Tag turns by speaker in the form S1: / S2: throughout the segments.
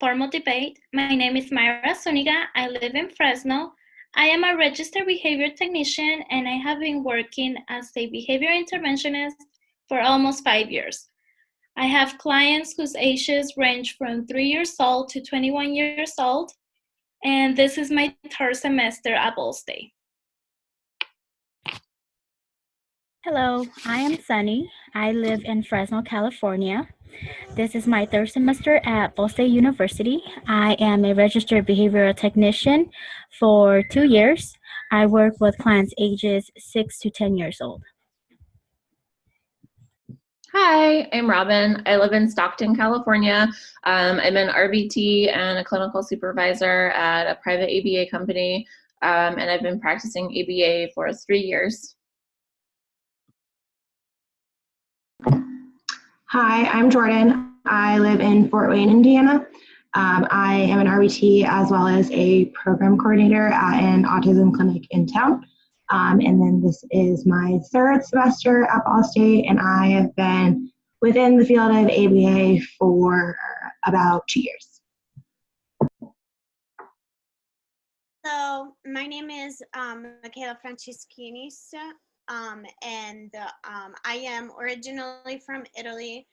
S1: formal debate. My name is Myra Zuniga. I live in Fresno. I am a registered behavior technician, and I have been working as a behavior interventionist for almost 5 years. I have clients whose ages range from 3 years old to 21 years old, and this is my third semester at Ball State.
S2: Hello, I am Sunny. I live in Fresno, California. This is my third semester at Ball State University. I am a registered behavioral technician for 2 years. I work with clients ages 6 to 10 years old.
S3: Hi, I'm Robin. I live in Stockton, California. I'm an RBT and a clinical supervisor at a private ABA company, and I've been practicing ABA for 3 years.
S4: Hi, I'm Jordan. I live in Fort Wayne, Indiana. I am an RBT as well as a program coordinator at an autism clinic in town. And then this is my third semester at Ball State, and I have been within the field of ABA for about 2 years.
S5: So my name is Michaela Franceschini, and I am originally from Italy.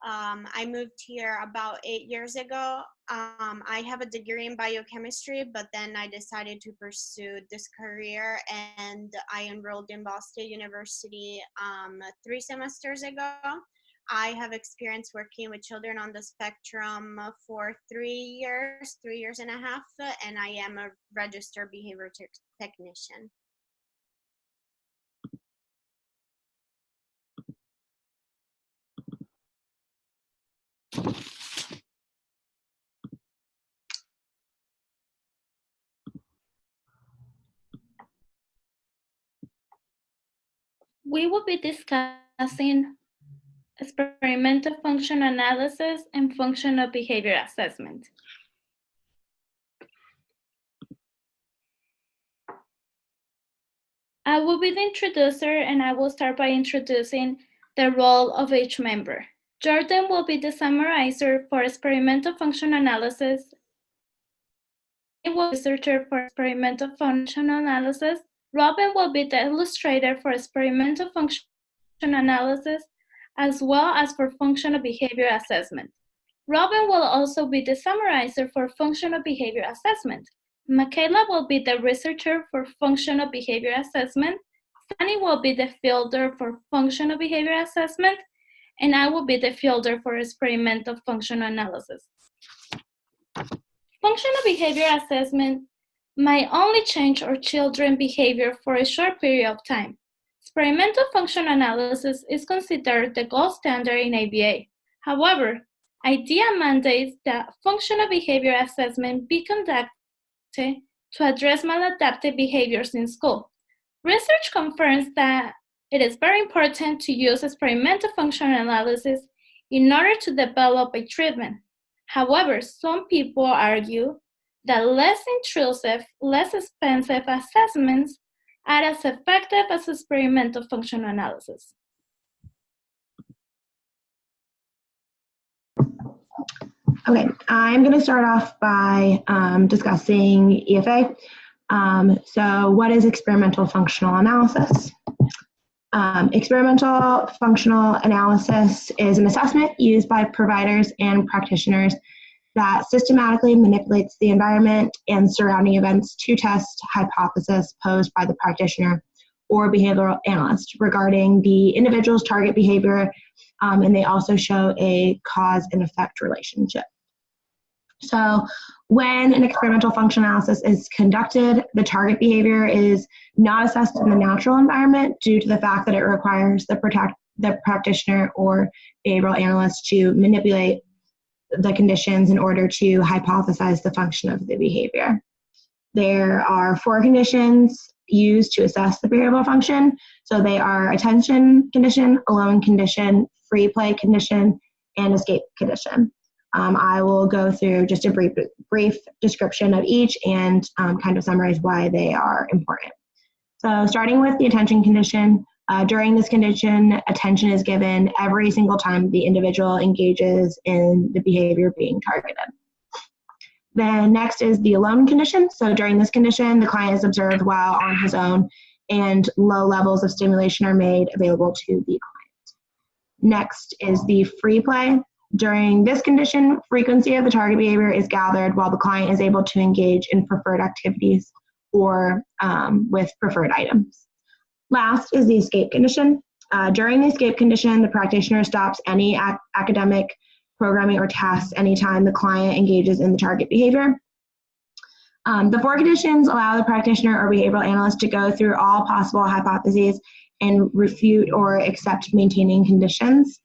S5: I moved here about 8 years ago. I have a degree in biochemistry, but then I decided to pursue this career, and I enrolled in Ball State University 3 semesters ago. I have experience working with children on the spectrum for 3 years and a half, and I am a registered behavior technician.
S1: We will be discussing experimental function analysis and functional behavior assessment. I will be the introducer, and I will start by introducing the role of each member. Jordan will be the summarizer for experimental function analysis. I will be the researcher for experimental function analysis. Robin will be the illustrator for experimental function analysis, as well as for functional behavior assessment. Robin will also be the summarizer for functional behavior assessment. Michaela will be the researcher for functional behavior assessment. Sunny will be the fielder for functional behavior assessment, and I will be the fielder for experimental functional analysis. Functional behavior assessment might only change our children's behavior for a short period of time. Experimental functional analysis is considered the gold standard in ABA. However, IDEA mandates that functional behavior assessment be conducted to address maladaptive behaviors in school. Research confirms that it is very important to use experimental functional analysis in order to develop a treatment. However, some people argue that less intrusive, less expensive assessments are as effective as experimental functional analysis.
S4: Okay, I'm going to start off by discussing EFA. So what is experimental functional analysis? Experimental functional analysis is an assessment used by providers and practitioners that systematically manipulates the environment and surrounding events to test hypotheses posed by the practitioner or behavioral analyst regarding the individual's target behavior, and they also show a cause and effect relationship. So when an experimental function analysis is conducted, the target behavior is not assessed in the natural environment due to the fact that it requires the practitioner or behavioral analyst to manipulate the conditions in order to hypothesize the function of the behavior. There are 4 conditions used to assess the behavioral function. So they are attention condition, alone condition, free play condition, and escape condition. I will go through just a brief description of each and kind of summarize why they are important. So starting with the attention condition, during this condition, attention is given every single time the individual engages in the behavior being targeted. Then next is the alone condition. So during this condition, the client is observed while on his own and low levels of stimulation are made available to the client. Next is the free play. During this condition, frequency of the target behavior is gathered while the client is able to engage in preferred activities or with preferred items. Last is the escape condition. During the escape condition, the practitioner stops any academic programming or tasks anytime the client engages in the target behavior. The four conditions allow the practitioner or behavioral analyst to go through all possible hypotheses and refute or accept maintaining conditions.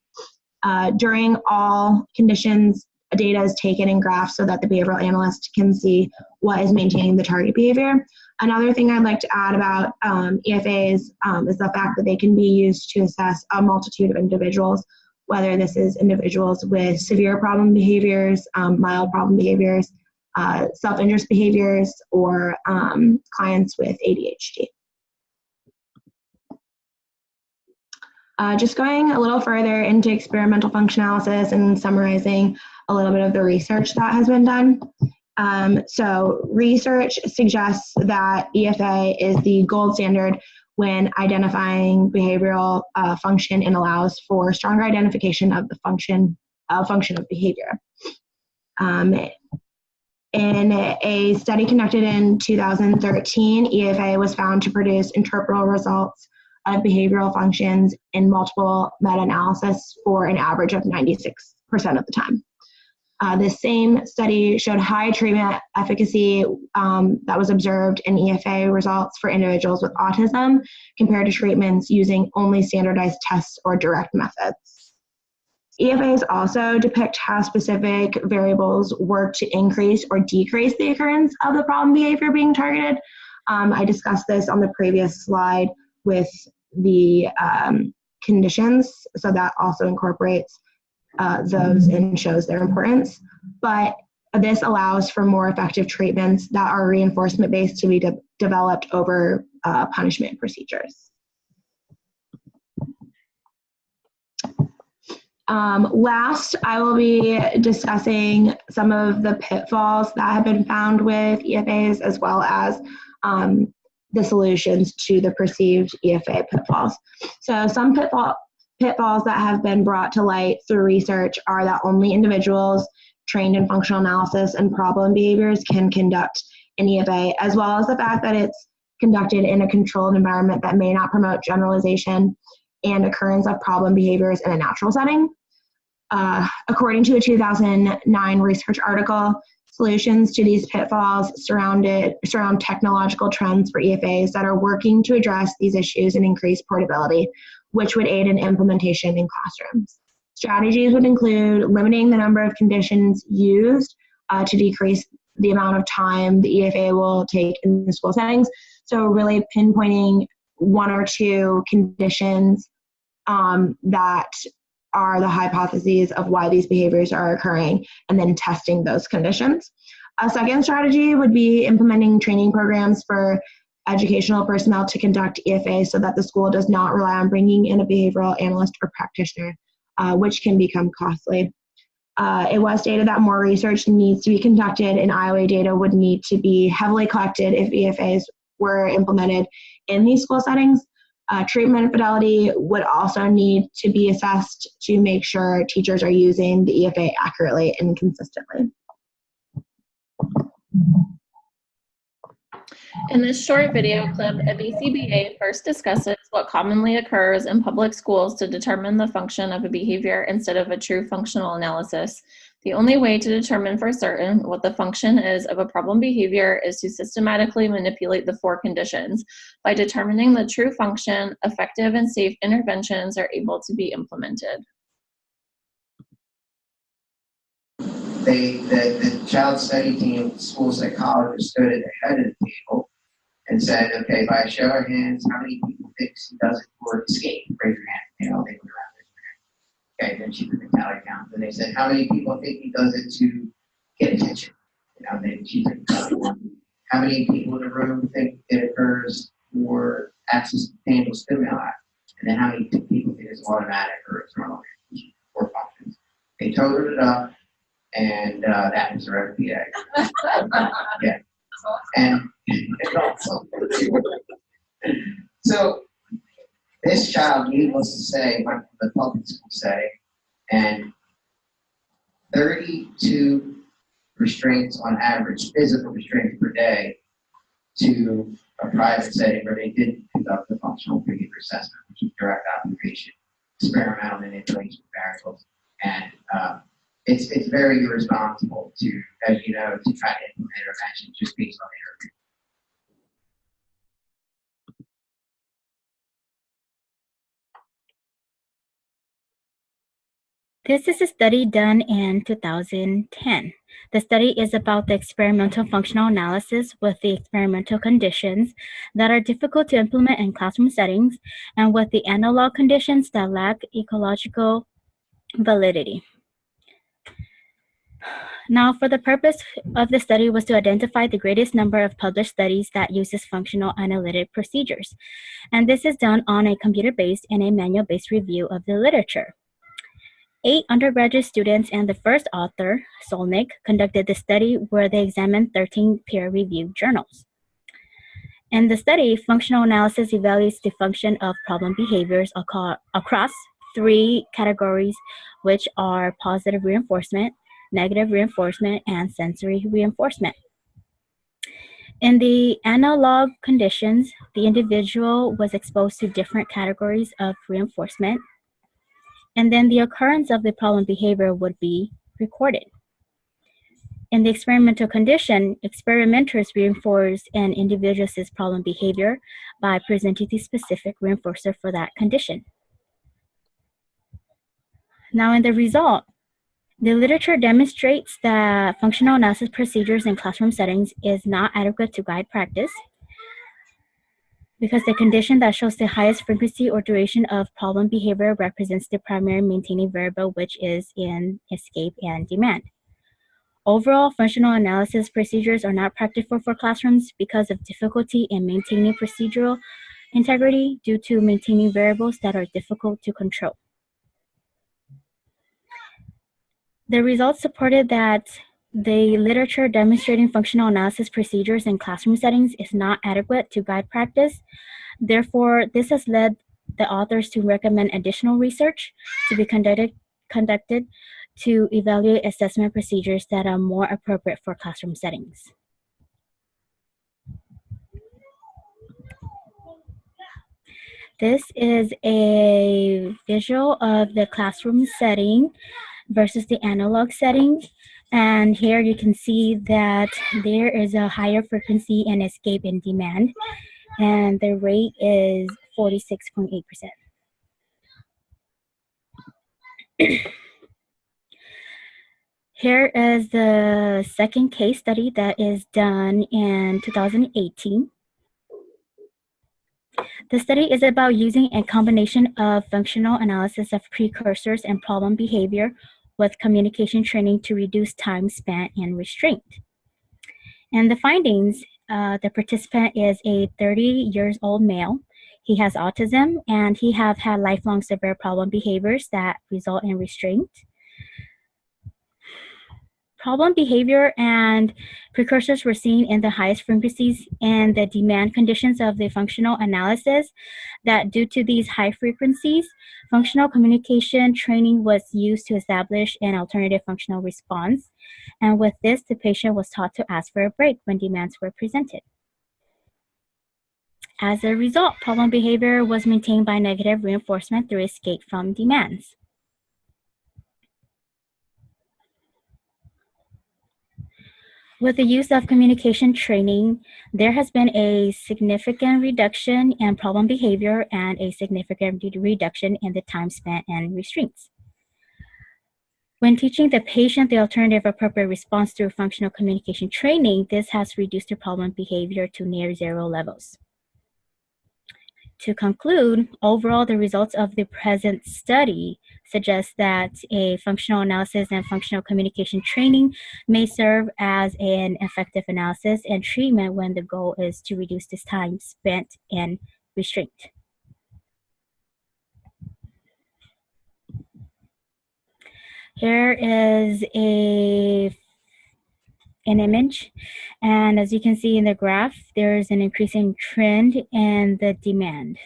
S4: During all conditions, data is taken and graphed so that the behavioral analyst can see what is maintaining the target behavior. Another thing I'd like to add about EFAs is the fact that they can be used to assess a multitude of individuals, whether this is individuals with severe problem behaviors, mild problem behaviors, self-interest behaviors, or clients with ADHD. Just going a little further into experimental function analysis and summarizing a little bit of the research that has been done. So research suggests that EFA is the gold standard when identifying behavioral function and allows for stronger identification of the function of behavior. In a study conducted in 2013, EFA was found to produce interpretable results of behavioral functions in multiple meta-analysis for an average of 96% of the time. The same study showed high treatment efficacy that was observed in EFA results for individuals with autism compared to treatments using only standardized tests or direct methods. EFAs also depict how specific variables work to increase or decrease the occurrence of the problem behavior being targeted. I discussed this on the previous slide with the conditions, so that also incorporates those and shows their importance. But this allows for more effective treatments that are reinforcement-based to be developed over punishment procedures. Last, I will be discussing some of the pitfalls that have been found with EFAs, as well as the solutions to the perceived EFA pitfalls. So some pitfalls that have been brought to light through research are that only individuals trained in functional analysis and problem behaviors can conduct an EFA, as well as the fact that it's conducted in a controlled environment that may not promote generalization and occurrence of problem behaviors in a natural setting. According to a 2009 research article, solutions to these pitfalls surround technological trends for EFAs that are working to address these issues and increase portability, which would aid in implementation in classrooms. Strategies would include limiting the number of conditions used to decrease the amount of time the EFA will take in the school settings. So really pinpointing one or two conditions that are the hypotheses of why these behaviors are occurring, and then testing those conditions. A second strategy would be implementing training programs for educational personnel to conduct EFA so that the school does not rely on bringing in a behavioral analyst or practitioner, which can become costly. It was stated that more research needs to be conducted and IOA data would need to be heavily collected if EFAs were implemented in these school settings. Treatment fidelity would also need to be assessed to make sure teachers are using the EFA accurately and consistently.
S3: In this short video clip, a BCBA first discusses what commonly occurs in public schools to determine the function of a behavior instead of a true functional analysis. The only way to determine for certain what the function is of a problem behavior is to systematically manipulate the four conditions. By determining the true function, effective and safe interventions are able to be implemented.
S6: The child study team, school psychologist, stood at the head of the table and said, okay, by a show of hands, how many people think she does it for escape? Raise your hand. You know, they put around their hand. Okay, then she put the calorie count. And they said, how many people think he does it to get attention? You know, then she took the calorie count. How many people in the room think it occurs for access to tangible stimuli? And then how many people think it's automatic or it's normal or functions? They totaled it up, and that is our FDA. Yeah, and so this child, needless to say, went from the public school setting, and 32 restraints on average, physical restraints per day, to a private setting where they didn't conduct the functional behavior assessment, which is direct observation, experimental manipulation of variables, and it's very irresponsible to, as you know, to try to implement intervention just based on interview.
S2: This is a study done in 2010. The study is about the experimental functional analysis with the experimental conditions that are difficult to implement in classroom settings and with the analog conditions that lack ecological validity. Now, for the purpose of the study was to identify the greatest number of published studies that uses functional analytic procedures. And this is done on a computer-based and a manual-based review of the literature. 8 undergraduate students and the first author, Solnick, conducted the study where they examined 13 peer-reviewed journals. In the study, functional analysis evaluates the function of problem behaviors across 3 categories, which are positive reinforcement, negative reinforcement, and sensory reinforcement. In the analog conditions, the individual was exposed to different categories of reinforcement, and then the occurrence of the problem behavior would be recorded. In the experimental condition, experimenters reinforce an individual's problem behavior by presenting the specific reinforcer for that condition. Now, in the result, the literature demonstrates that functional analysis procedures in classroom settings is not adequate to guide practice because the condition that shows the highest frequency or duration of problem behavior represents the primary maintaining variable, which is in escape and demand. Overall, functional analysis procedures are not practical for classrooms because of difficulty in maintaining procedural integrity due to maintaining variables that are difficult to control. The results supported that the literature demonstrating functional analysis procedures in classroom settings is not adequate to guide practice. Therefore, this has led the authors to recommend additional research to be conducted to evaluate assessment procedures that are more appropriate for classroom settings. This is a visual of the classroom setting versus the analog setting. And here you can see that there is a higher frequency in escape and demand, and the rate is 46.8%. Here is the second case study that is done in 2018. The study is about using a combination of functional analysis of precursors and problem behavior with communication training to reduce time spent in restraint. And the findings, the participant is a 30-year-old male. He has autism, and he have had lifelong severe problem behaviors that result in restraint. Problem behavior and precursors were seen in the highest frequencies in the demand conditions of the functional analysis, that due to these high frequencies, functional communication training was used to establish an alternative functional response. And with this, the patient was taught to ask for a break when demands were presented. As a result, problem behavior was maintained by negative reinforcement through escape from demands. With the use of communication training, there has been a significant reduction in problem behavior and a significant reduction in the time spent and restraints. When teaching the patient the alternative appropriate response through functional communication training, this has reduced the problem behavior to near zero levels. To conclude, overall, the results of the present study suggest that a functional analysis and functional communication training may serve as an effective analysis and treatment when the goal is to reduce this time spent in restraint. Here is an image, and as you can see in the graph, there's an increasing trend in the demand.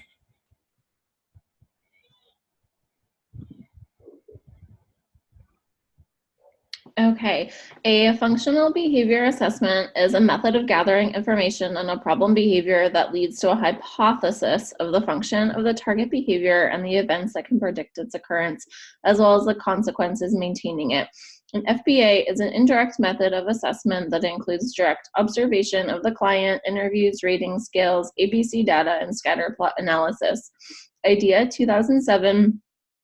S3: Okay, a functional behavior assessment is a method of gathering information on a problem behavior that leads to a hypothesis of the function of the target behavior and the events that can predict its occurrence, as well as the consequences maintaining it. An FBA is an indirect method of assessment that includes direct observation of the client, interviews, ratings, scales, ABC data, and scatter plot analysis. IDEA 2007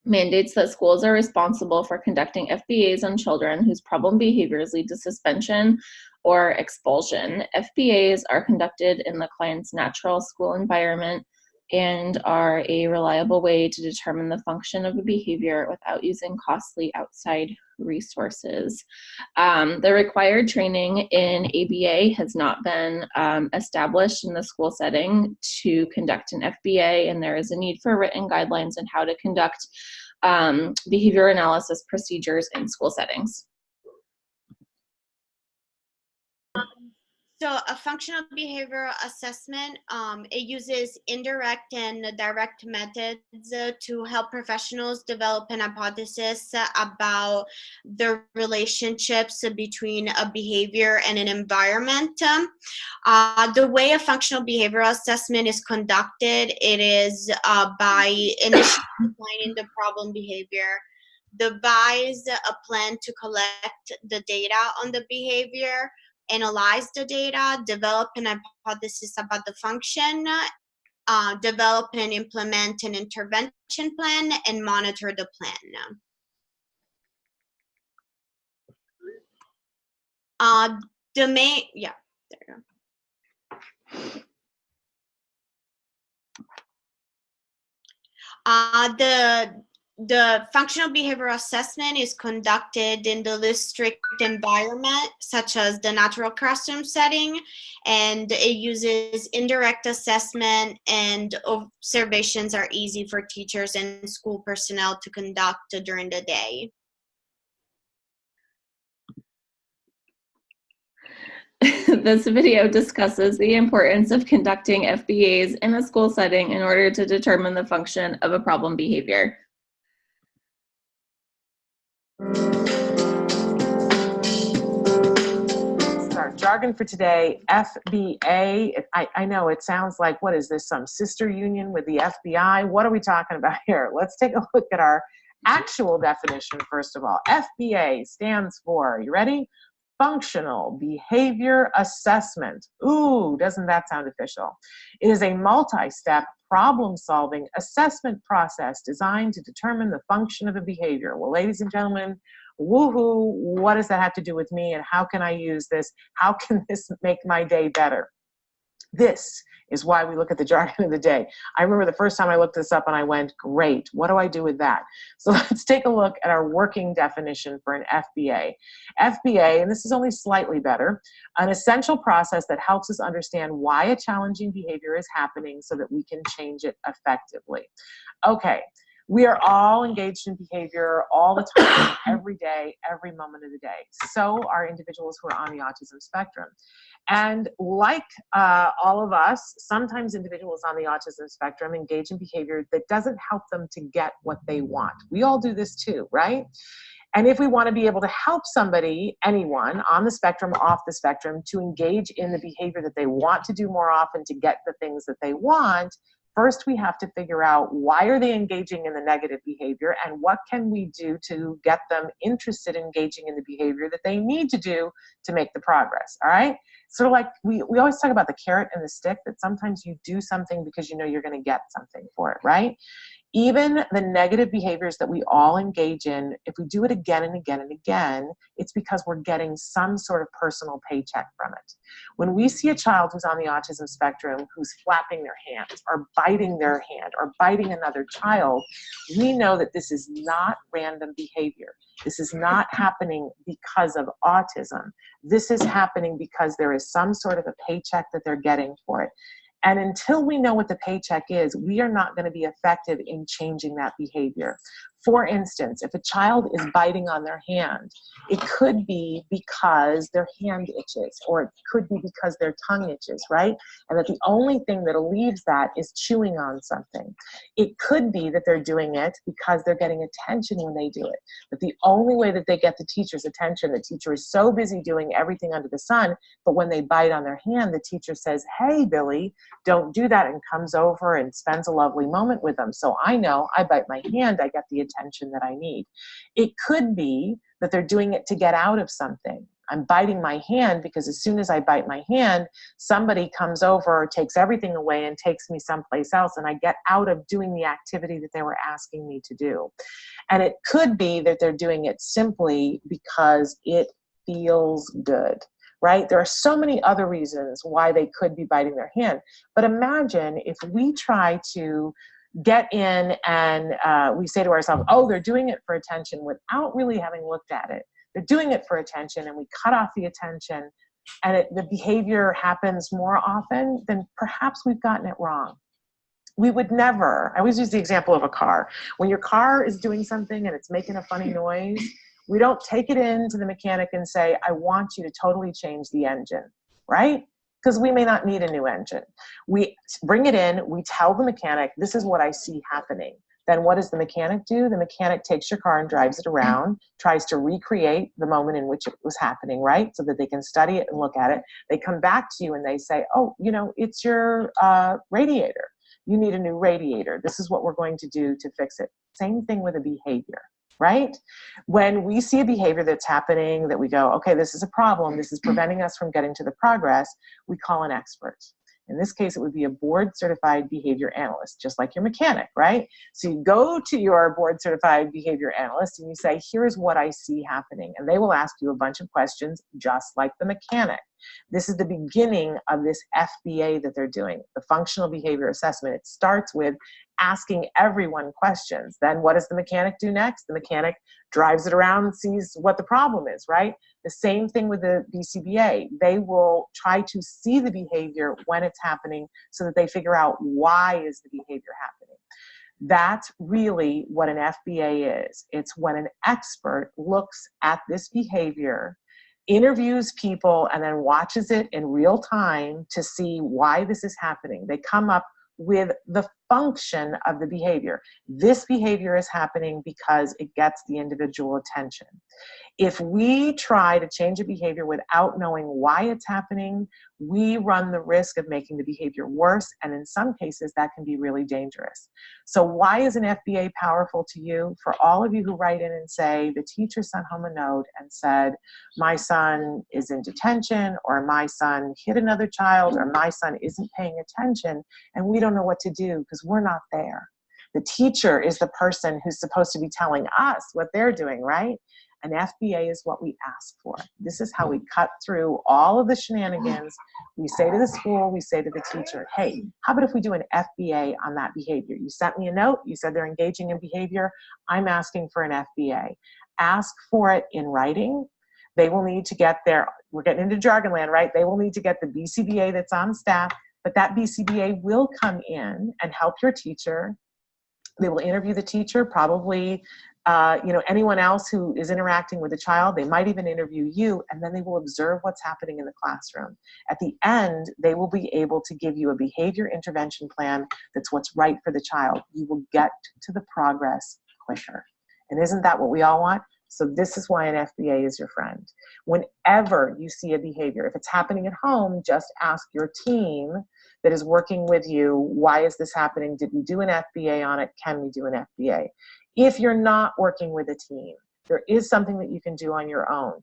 S3: mandates that schools are responsible for conducting FBAs on children whose problem behaviors lead to suspension or expulsion. FBAs are conducted in the client's natural school environment and are a reliable way to determine the function of a behavior without using costly outside resources. The required training in ABA has not been established in the school setting to conduct an FBA, and there is a need for written guidelines on how to conduct behavior analysis procedures in school settings.
S5: So a functional behavioral assessment, it uses indirect and direct methods to help professionals develop an hypothesis about the relationships between a behavior and an environment. The way a functional behavioral assessment is conducted, it is by initially defining the problem behavior, devise a plan to collect the data on the behavior, analyze the data, develop an hypothesis about the function, develop and implement an intervention plan, and monitor the plan. The main, yeah, there you go. The functional behavioral assessment is conducted in the least strict environment, such as the natural classroom setting, and it uses indirect assessment, and observations are easy for teachers and school personnel to conduct during the day.
S3: This video discusses the importance of conducting FBAs in a school setting in order to determine the function of a problem behavior.
S7: Our jargon for today, FBA. I know it sounds like, what is this, some sister union with the FBI? What are we talking about here? Let's take a look at our actual definition first of all. FBA stands for, you ready? Functional Behavior Assessment. Ooh, doesn't that sound official? It is a multi-step problem-solving assessment process designed to determine the function of a behavior. Well, ladies and gentlemen, woohoo, what does that have to do with me, and how can I use this? How can this make my day better? This is why we look at the jargon of the day. I remember the first time I looked this up and I went, great, what do I do with that? So let's take a look at our working definition for an FBA. FBA, and this is only slightly better, an essential process that helps us understand why a challenging behavior is happening so that we can change it effectively. Okay. We are all engaged in behavior all the time, every day, every moment of the day. So are individuals who are on the autism spectrum. And like all of us, sometimes individuals on the autism spectrum engage in behavior that doesn't help them to get what they want. We all do this too, right? And if we want to be able to help somebody, anyone on the spectrum, off the spectrum, to engage in the behavior that they want to do more often to get the things that they want, first, we have to figure out why are they engaging in the negative behavior and what can we do to get them interested in engaging in the behavior that they need to do to make the progress, all right? Sort of like we always talk about the carrot and the stick, that sometimes you do something because you know you're going to get something for it, right? Even the negative behaviors that we all engage in, if we do it again and again and again, it's because we're getting some sort of personal paycheck from it. When we see a child who's on the autism spectrum who's flapping their hands or biting their hand or biting another child, we know that this is not random behavior. This is not happening because of autism. This is happening because there is some sort of a paycheck that they're getting for it. And until we know what the paycheck is, we are not going to be effective in changing that behavior. For instance, if a child is biting on their hand, it could be because their hand itches, or it could be because their tongue itches, right? And that the only thing that relieves that is chewing on something. It could be that they're doing it because they're getting attention when they do it. But the only way that they get the teacher's attention, the teacher is so busy doing everything under the sun, but when they bite on their hand, the teacher says, "Hey, Billy, don't do that," and comes over and spends a lovely moment with them. So I know I bite my hand, I get the attention that I need. It could be that they're doing it to get out of something. I'm biting my hand because as soon as I bite my hand, somebody comes over, takes everything away, and takes me someplace else, and I get out of doing the activity that they were asking me to do. And it could be that they're doing it simply because it feels good, right? There are so many other reasons why they could be biting their hand. But imagine if we try to get in and we say to ourselves, oh, they're doing it for attention, without really having looked at it. They're doing it for attention, and we cut off the attention, and the behavior happens more often, then perhaps we've gotten it wrong. We would never, I always use the example of a car. When your car is doing something and it's making a funny noise, we don't take it in to the mechanic and say, I want you to totally change the engine, right? Because we may not need a new engine. We bring it in, we tell the mechanic, this is what I see happening. Then what does the mechanic do? The mechanic takes your car and drives it around, tries to recreate the moment in which it was happening, right? So that they can study it and look at it. They come back to you and they say, oh, you know, it's your radiator. You need a new radiator. This is what we're going to do to fix it. Same thing with a behavior, right? When we see a behavior that's happening that we go, okay, this is a problem, this is preventing us from getting to the progress, we call an expert. In this case, it would be a board-certified behavior analyst, just like your mechanic, right? So you go to your board-certified behavior analyst and you say, here's what I see happening. And they will ask you a bunch of questions just like the mechanic. This is the beginning of this FBA that they're doing, the functional behavior assessment. It starts with asking everyone questions. Then what does the mechanic do next? The mechanic drives it around and sees what the problem is, right? The same thing with the BCBA. They will try to see the behavior when it's happening so that they figure out why is the behavior happening. That's really what an FBA is. It's when an expert looks at this behavior, interviews people, and then watches it in real time to see why this is happening. They come up with the function of the behavior. This behavior is happening because it gets the individual attention. If we try to change a behavior without knowing why it's happening, we run the risk of making the behavior worse, and in some cases that can be really dangerous. So why is an FBA powerful to you? For all of you who write in and say, the teacher sent home a note and said, my son is in detention, or my son hit another child, or my son isn't paying attention, and we don't know what to do because we're not there. The teacher is the person who's supposed to be telling us what they're doing, right? An FBA is what we ask for. This is how we cut through all of the shenanigans. We say to the school, we say to the teacher, hey, how about if we do an FBA on that behavior? You sent me a note, you said they're engaging in behavior, I'm asking for an FBA. Ask for it in writing. They will need to get their, we're getting into jargon land, right? They will need to get the BCBA that's on staff, but that BCBA will come in and help your teacher. They will interview the teacher, probably anyone else who is interacting with the child. They might even interview you, and then they will observe what's happening in the classroom. At the end, they will be able to give you a behavior intervention plan that's what's right for the child. You will get to the progress quicker. And isn't that what we all want? So this is why an FBA is your friend. Whenever you see a behavior, if it's happening at home, just ask your team that is working with you, why is this happening? Did we do an FBA on it? Can we do an FBA? If you're not working with a team, there is something that you can do on your own.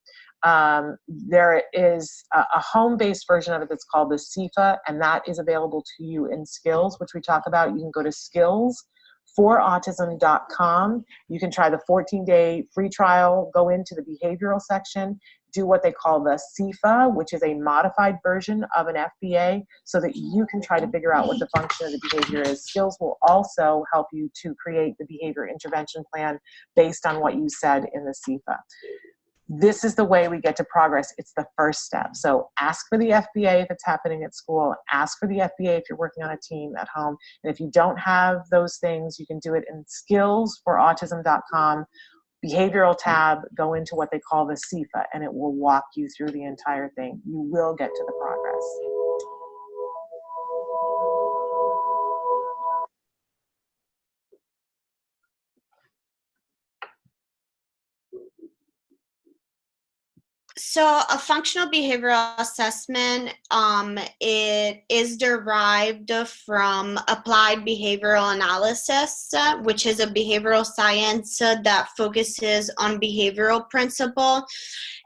S7: There is a home-based version of it that's called the CIFA, and that is available to you in Skills, which we talk about. You can go to skillsforautism.com. You can try the 14-day free trial, go into the behavioral section, do what they call the CIFA, which is a modified version of an FBA, so that you can try to figure out what the function of the behavior is. Skills will also help you to create the behavior intervention plan based on what you said in the CIFA. this is the way we get to progress. It's the first step. So ask for the FBA if it's happening at school. Ask for the FBA if you're working on a team at home. And if you don't have those things, you can do it in skillsforautism.com. Behavioral tab, go into what they call the CFA, and it will walk you through the entire thing. You will get to the progress.
S5: So a functional behavioral assessment, it is derived from applied behavioral analysis, which is a behavioral science that focuses on behavioral principle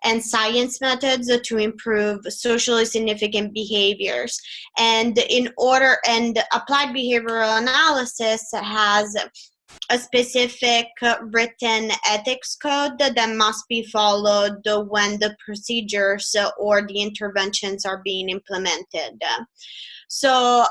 S5: and science methods to improve socially significant behaviors. And applied behavioral analysis has a specific written ethics code that must be followed when the procedures or the interventions are being implemented. So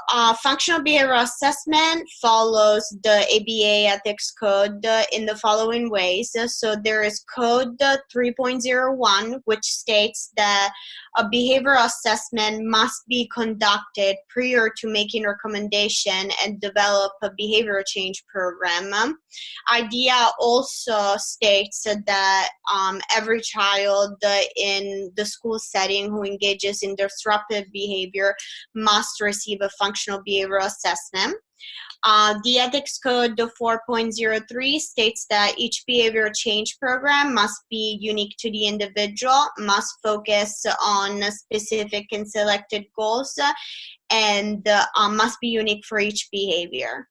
S5: functional behavioral assessment follows the ABA ethics code in the following ways. So there is code 3.01, which states that a behavioral assessment must be conducted prior to making recommendation and develop a behavior change program. IDEA also states that every child in the school setting who engages in disruptive behavior must receive a functional behavioral assessment. The ethics code 4.03 states that each behavior change program must be unique to the individual, must focus on specific and selected goals, and must be unique for each behavior.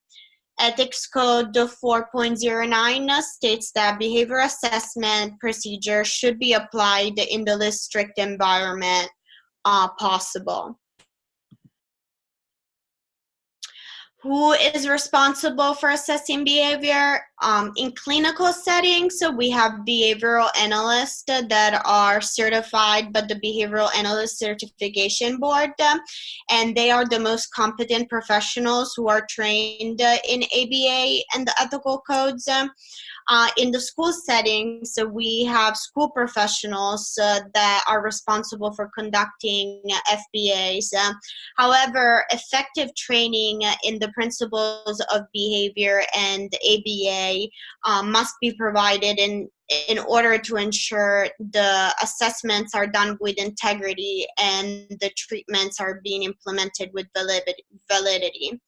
S5: Ethics code 4.09 states that behavior assessment procedures should be applied in the least strict environment possible. Who is responsible for assessing behavior? In clinical settings, so we have behavioral analysts that are certified by the Behavioral Analyst Certification Board, and they are the most competent professionals who are trained in ABA and the ethical codes. In the school setting, so we have school professionals that are responsible for conducting FBAs. However, effective training in the principles of behavior and ABA must be provided in order to ensure the assessments are done with integrity and the treatments are being implemented with validity.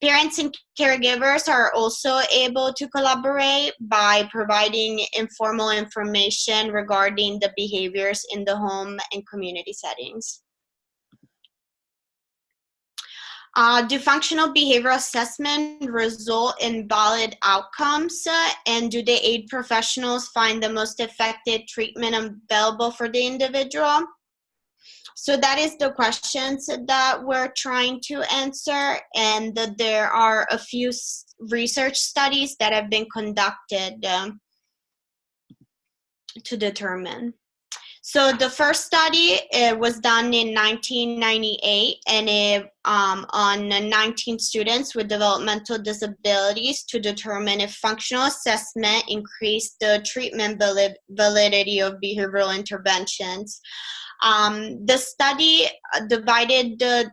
S5: Parents and caregivers are also able to collaborate by providing informal information regarding the behaviors in the home and community settings. Do functional behavioral assessment result in valid outcomes? And do the aid professionals find the most effective treatment available for the individual? So that is the questions that we're trying to answer, and there are a few research studies that have been conducted to determine. So the first study was done in 1998, and it on 19 students with developmental disabilities to determine if functional assessment increased the treatment validity of behavioral interventions. The study divided the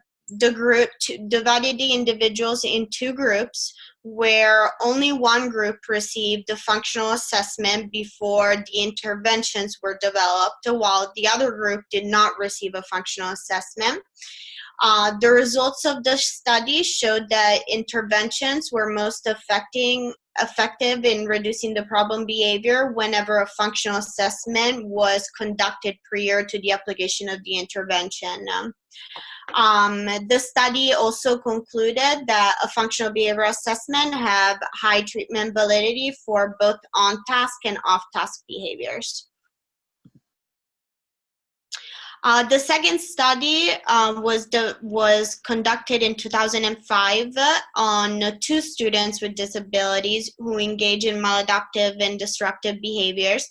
S5: individuals in two groups, where only one group received the functional assessment before the interventions were developed, while the other group did not receive a functional assessment. The results of the study showed that interventions were most effective in reducing the problem behavior whenever a functional assessment was conducted prior to the application of the intervention. The study also concluded that a functional behavioral assessment have high treatment validity for both on-task and off-task behaviors. The second study was conducted in 2005 on 2 students with disabilities who engage in maladaptive and disruptive behaviors.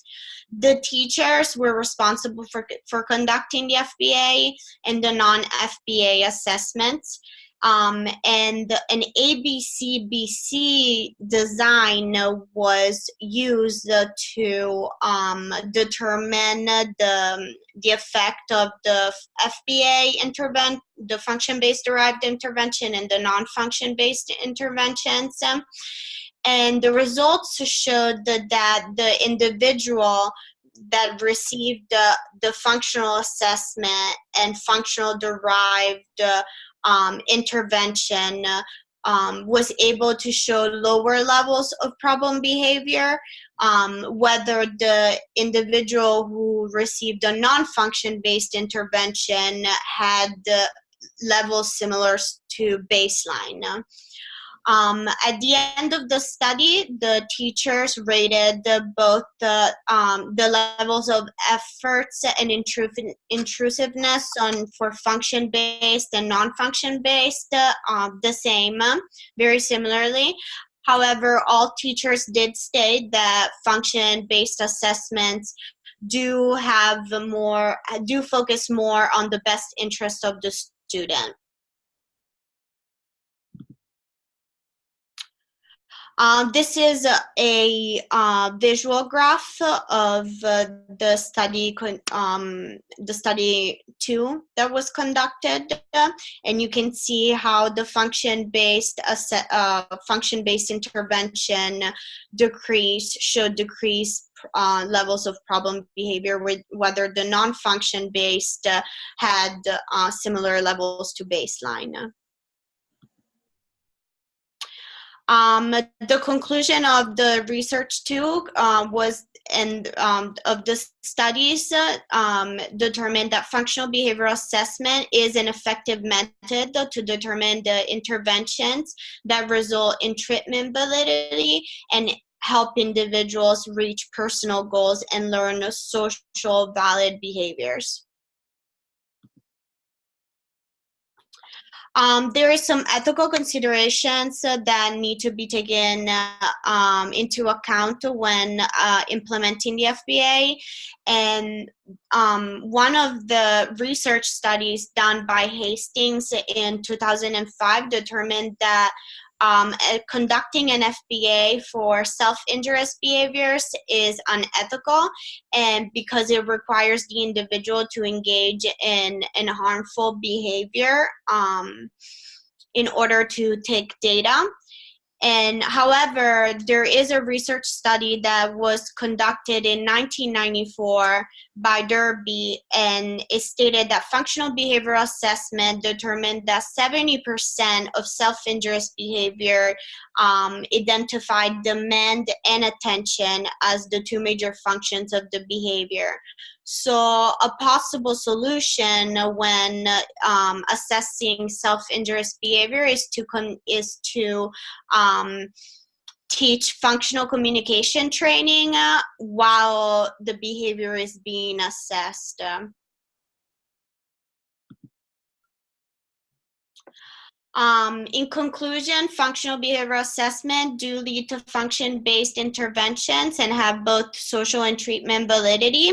S5: The teachers were responsible for conducting the FBA and the non-FBA assessments. And an ABCBC design was used to determine the effect of the FBA intervention, the function-based derived intervention, and the non-function-based interventions. And the results showed that the individual that received the functional assessment and functional derived intervention was able to show lower levels of problem behavior, whether the individual who received a non-function-based intervention had levels similar to baseline. At the end of the study, the teachers rated both the levels of efforts and intrusiveness for function-based and non-function-based the same, very similarly. However, all teachers did state that function-based assessments do focus more on the best interest of the student. This is a visual graph of the study 2 that was conducted, and you can see how the function-based intervention showed decreased levels of problem behavior, with whether the non-function-based had similar levels to baseline. The conclusion of the research too was, of the studies determined that functional behavioral assessment is an effective method to determine the interventions that result in treatment validity and help individuals reach personal goals and learn social valid behaviors. There is some ethical considerations that need to be taken into account when implementing the FBA. And one of the research studies done by Hastings in 2005 determined that conducting an FBA for self-injurious behaviors is unethical, and because it requires the individual to engage in harmful behavior in order to take data. And however, there is a research study that was conducted in 1994 by Derby, and it stated that functional behavioral assessment determined that 70% of self-injurious behavior identified demand and attention as the two major functions of the behavior. So a possible solution when assessing self-injurious behavior is to teach functional communication training while the behavior is being assessed. In conclusion, functional behavioral assessment do lead to function-based interventions and have both social and treatment validity.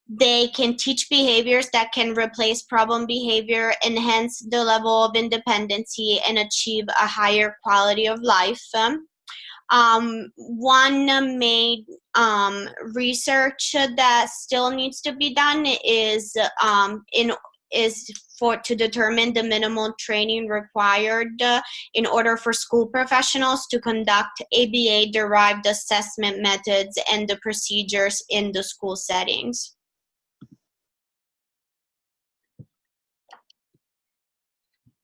S5: They can teach behaviors that can replace problem behavior, enhance the level of independency, and achieve a higher quality of life. One main research that still needs to be done is to determine the minimal training required in order for school professionals to conduct ABA-derived assessment methods and the procedures in the school settings.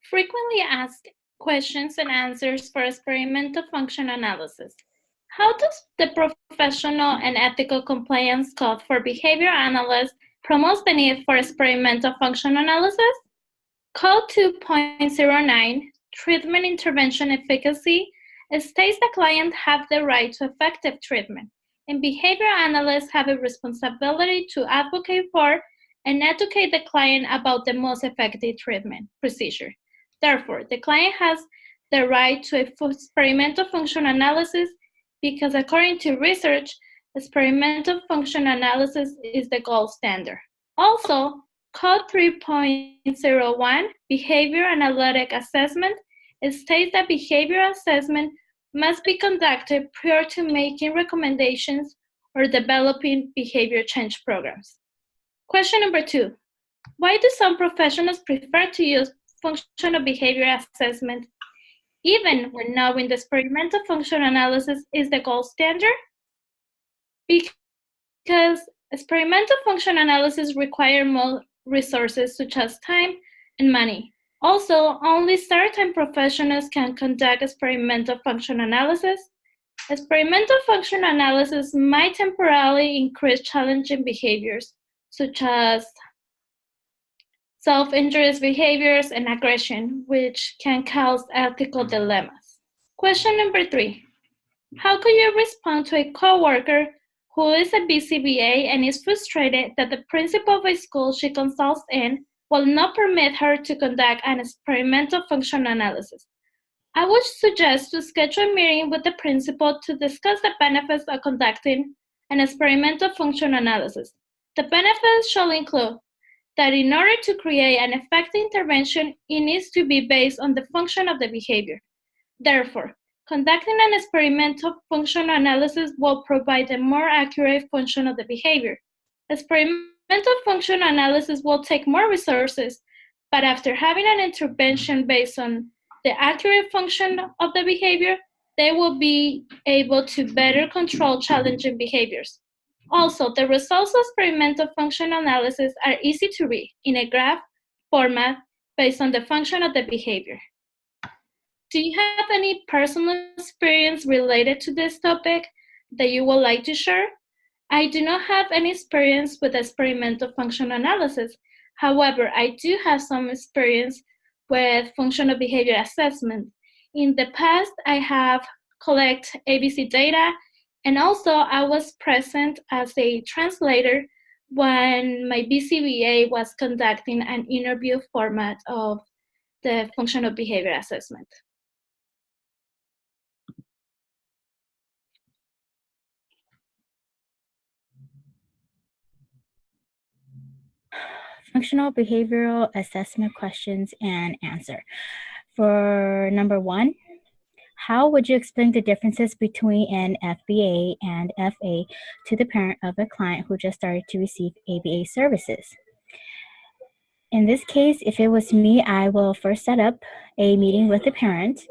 S1: Frequently asked questions and answers for experimental function analysis. How does the professional and ethical compliance code for behavior analysts promote the need for experimental function analysis? Code 2.09, Treatment Intervention Efficacy, states that clients have the right to effective treatment, and behavior analysts have a responsibility to advocate for and educate the client about the most effective treatment procedure. Therefore, the client has the right to experimental function analysis because, according to research, experimental function analysis is the gold standard. Also, Code 3.01, Behavior Analytic Assessment, states that behavior assessment must be conducted prior to making recommendations or developing behavior change programs. Question number 2. Why do some professionals prefer to use functional behavior assessment even when knowing the experimental function analysis is the gold standard? Because experimental function analysis require more resources such as time and money. Also, only certain professionals can conduct experimental function analysis. Experimental function analysis might temporarily increase challenging behaviors, such as self-injurious behaviors and aggression, which can cause ethical dilemmas. Question number 3. How could you respond to a coworker who is a BCBA and is frustrated that the principal of a school she consults in will not permit her to conduct an experimental function analysis? I would suggest to schedule a meeting with the principal to discuss the benefits of conducting an experimental function analysis. The benefits shall include that in order to create an effective intervention, it needs to be based on the function of the behavior. Therefore, conducting an experimental function analysis will provide a more accurate function of the behavior. Experimental function analysis will take more resources, but after having an intervention based on the accurate function of the behavior, they will be able to better control challenging behaviors. Also, the results of experimental function analysis are easy to read in a graph format based on the function of the behavior. Do you have any personal experience related to this topic that you would like to share? I do not have any experience with experimental function analysis. However, I do have some experience with functional behavior assessment. In the past, I have collected ABC data, and also I was present as a translator when my BCBA was conducting an interview format of the functional behavior assessment.
S2: Functional behavioral assessment questions and answer. For number 1, how would you explain the differences between an FBA and FA to the parent of a client who just started to receive ABA services? In this case, if it was me, I will first set up a meeting with the parent.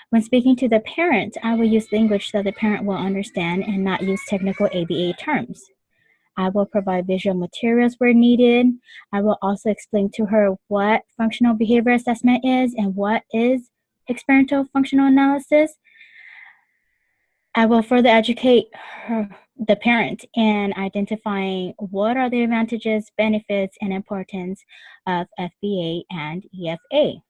S2: When speaking to the parent, I will use language that the parent will understand and not use technical ABA terms. I will provide visual materials where needed. I will also explain to her what functional behavior assessment is and what is experimental functional analysis. I will further educate the parent in identifying what are the advantages, benefits, and importance of FBA and EFA.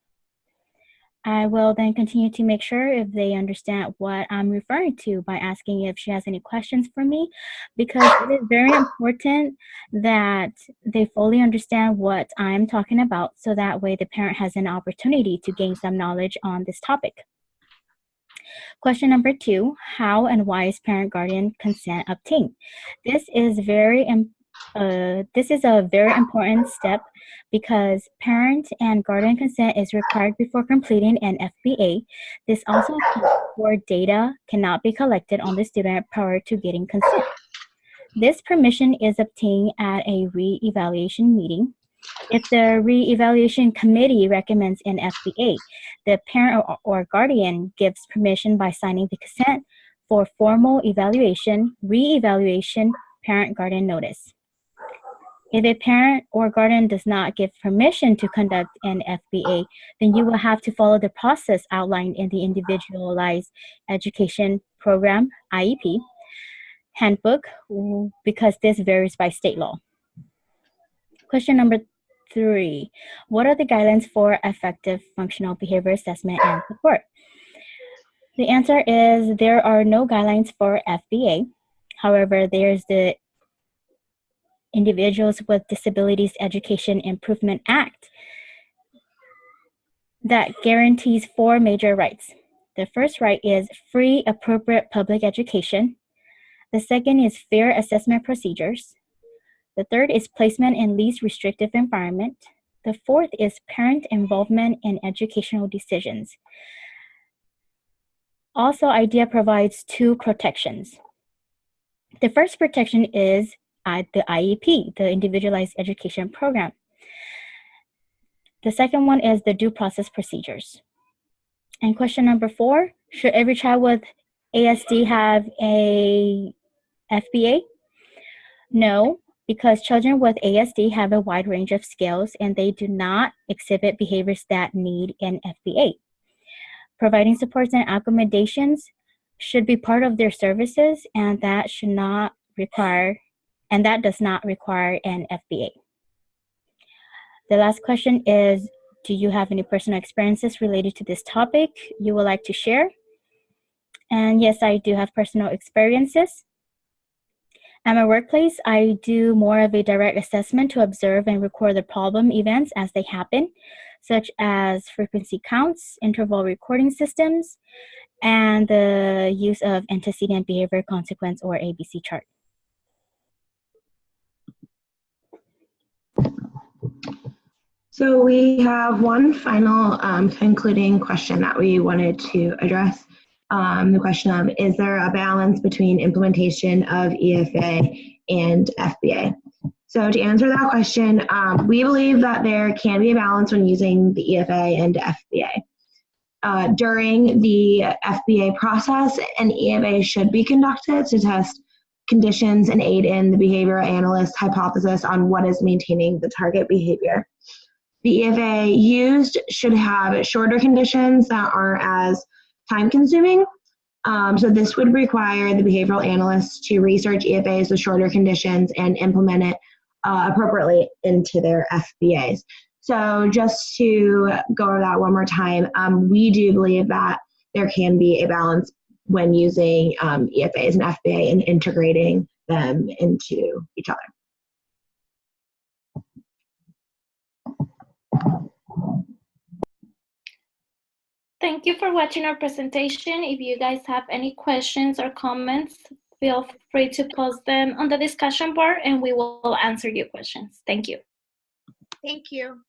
S2: I will then continue to make sure if they understand what I'm referring to by asking if she has any questions for me, because it is very important that they fully understand what I'm talking about, so that way the parent has an opportunity to gain some knowledge on this topic. Question number 2, how and why is parent-guardian consent obtained? This is a very important step because parent and guardian consent is required before completing an FBA. This also accounts for data cannot be collected on the student prior to getting consent. This permission is obtained at a re-evaluation meeting. If the re-evaluation committee recommends an FBA, the parent or guardian gives permission by signing the consent for formal evaluation, re-evaluation, parent-guardian notice. If a parent or guardian does not give permission to conduct an FBA, then you will have to follow the process outlined in the Individualized Education Program, IEP, handbook, because this varies by state law. Question number 3, what are the guidelines for effective functional behavior assessment and support? The answer is there are no guidelines for FBA. However, there's the Individuals with Disabilities Education Improvement Act that guarantees 4 major rights. The first right is free, appropriate public education. The second is fair assessment procedures. The third is placement in least restrictive environment. The fourth is parent involvement in educational decisions. Also, IDEA provides 2 protections. The first protection is the IEP, the Individualized Education Program. The second one is the due process procedures. And question number 4, should every child with ASD have a FBA? No, because children with ASD have a wide range of skills and they do not exhibit behaviors that need an FBA. Providing supports and accommodations should be part of their services, and that does not require an FBA. The last question is, do you have any personal experiences related to this topic you would like to share? And yes, I do have personal experiences. At my workplace, I do more of a direct assessment to observe and record the problem events as they happen, such as frequency counts, interval recording systems, and the use of antecedent behavior consequence or ABC chart.
S4: So we have one final concluding question that we wanted to address. The question of, is there a balance between implementation of EFA and FBA? So to answer that question, we believe that there can be a balance when using the EFA and FBA. During the FBA process, an EFA should be conducted to test conditions and aid in the behavioral analyst hypothesis on what is maintaining the target behavior. The EFA used should have shorter conditions that aren't as time-consuming. So this would require the behavioral analysts to research EFAs with shorter conditions and implement it appropriately into their FBAs. So just to go over that one more time, we do believe that there can be a balance when using EFAs and FBA and integrating them into each other.
S1: Thank you for watching our presentation. If you guys have any questions or comments, feel free to post them on the discussion board and we will answer your questions. Thank you.
S5: Thank you.